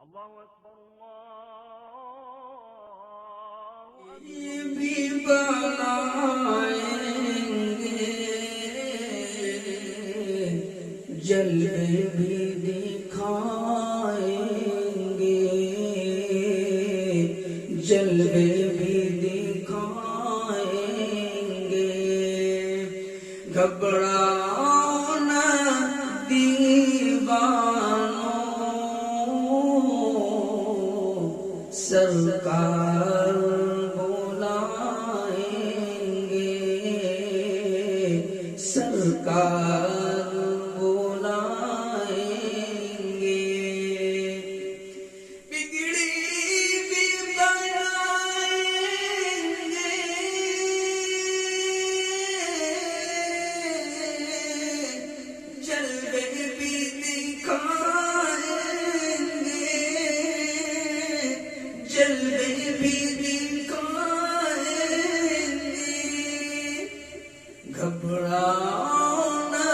اللہ اکبر اللہ بھی بنائیں گے جلوے بھی دکھائیں گے جلوے بھی دکھائیں گے گھبراؤ نہ دیوانوں سرکار بلائیں گے سرکار بلائیں گے بگڑی بھی بنائیں گے جلوے بھی دکھائیں گے جلوے بھی دکھائیں گے گھبراؤ نہ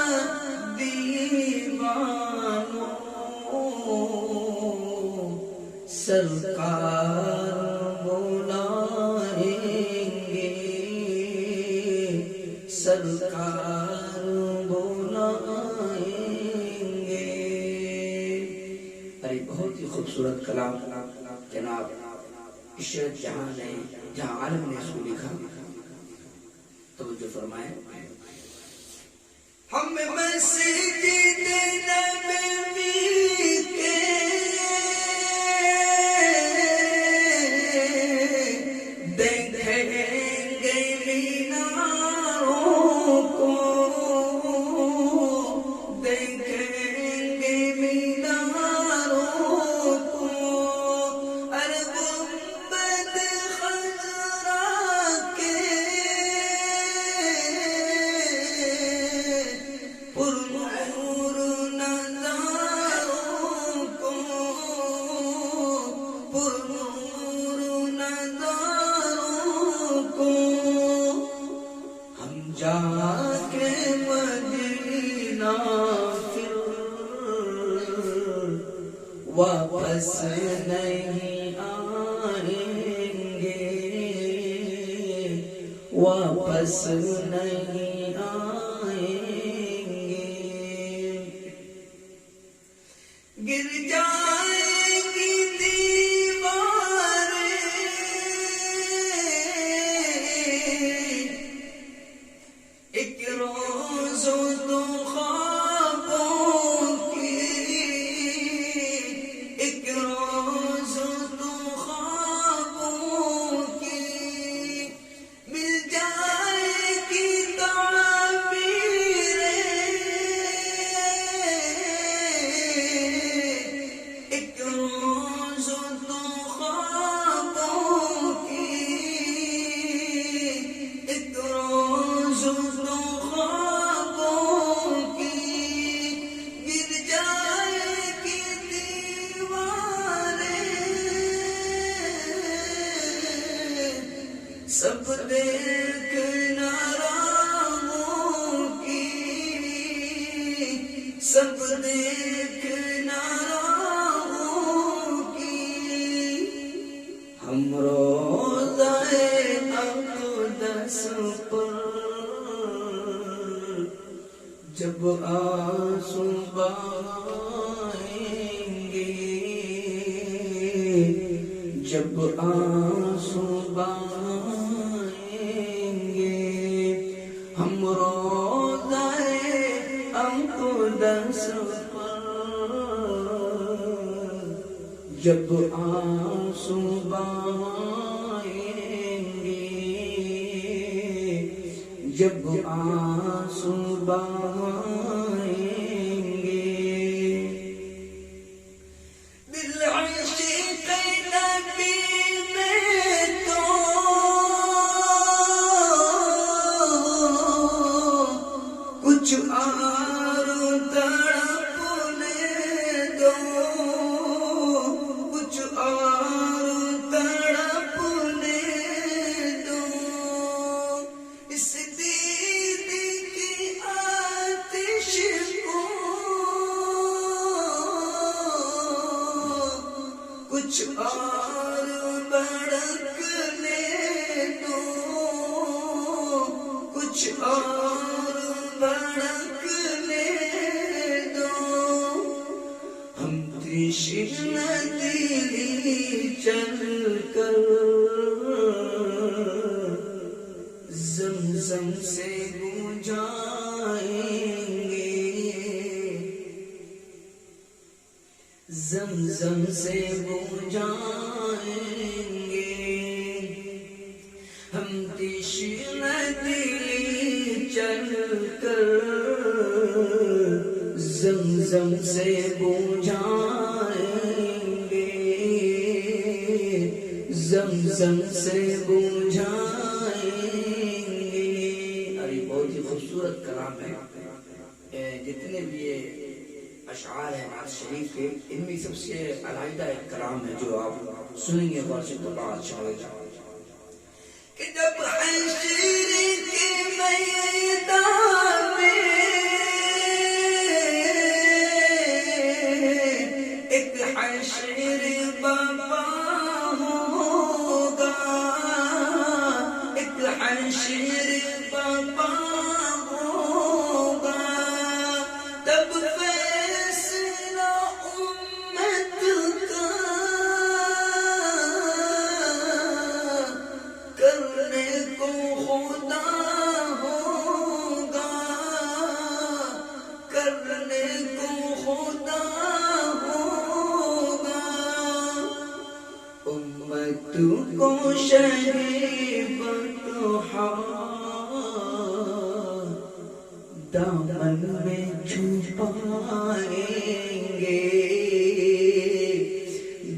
دیوانوں سرکار بلائیں گے سرکار بلائیں گے. ارے بہت ہی خوبصورت کلام جناب عشرت جہاں نے جہاں عالم نے اس کو لکھا. توجہ فرمائیں. ہم مسجد نبوی کے دیکھیں گے میناروں کو دیکھیں گے میناروں کو ارے گنبد خضرا کے پرنور نظاروں کو پرنور نظاروں کو ہم جا کے مدینہ پھر واپس نہیں آئیں گے واپس نہیں آئیں گے. گر جائیں گی دیواریں ایک روز دو خوابوں کی ایک روز دو خوابوں کی مل جائے گی تعبیریں ایک روز دو خوابوں کی ایک روز دو خوابوں کی گر جائے گی دیواریں سب دیکھنا راہوں کی سب دیکھنا راہوں کی ہم روضہ اقدس پر جب آنسو بہائیں گے جب آنسو بہائیں گے ہم روضہ اقدس پر جب آنسو بہائیں گے جب آنسو بہائیں گے. دل عشق نبی میں تو کچھ اور تڑپنے دو کچھ اور تڑپنے دو اس دید کی آتش کچھ اور بڑکنے دو، کچھ اور بڑکنے دو، ہم تشنہ دلی چل کر زمزم سے بجھائیں گے، زمزم سے بجھائیں گے، ہم تشنہ دلی چل کر زمزم سے بجھائیں گے، زمزم سے بجھائیں گے۔ اور یہ بہت ہی خوبصورت کلام ہے۔ جتنے بھی یہ اشعار ہیں نعت شریف کے، ان میں سب سے علیحدہ ایک کلام ہے جو آپ سنیں گے غور سے تو بڑا اچھا ہوگا کہ جب حشر کے میدان میں ایک حشر بابا ہوگا، ایک حشر بابا ہوگا، تب فیصلہ امت کا کرنے کو خدا ہوگا، کرنے کو خدا ہوگا، امت کو شریف تو دامن میں چھپائیں گے،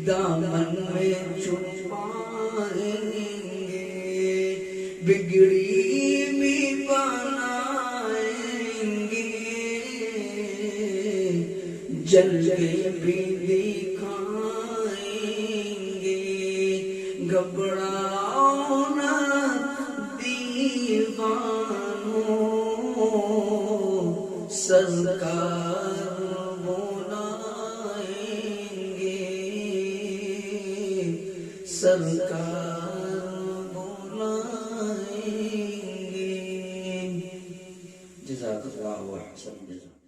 دامن میں چھپائیں گے، بگڑی بھی بنائیں گے، جلوے بھی دکھائیں گے، گھبراؤ نہ دیوانوں، سرکار بلائیں گے، سرکار بلائیں گے۔ جزاک اللہ احسن جزاک۔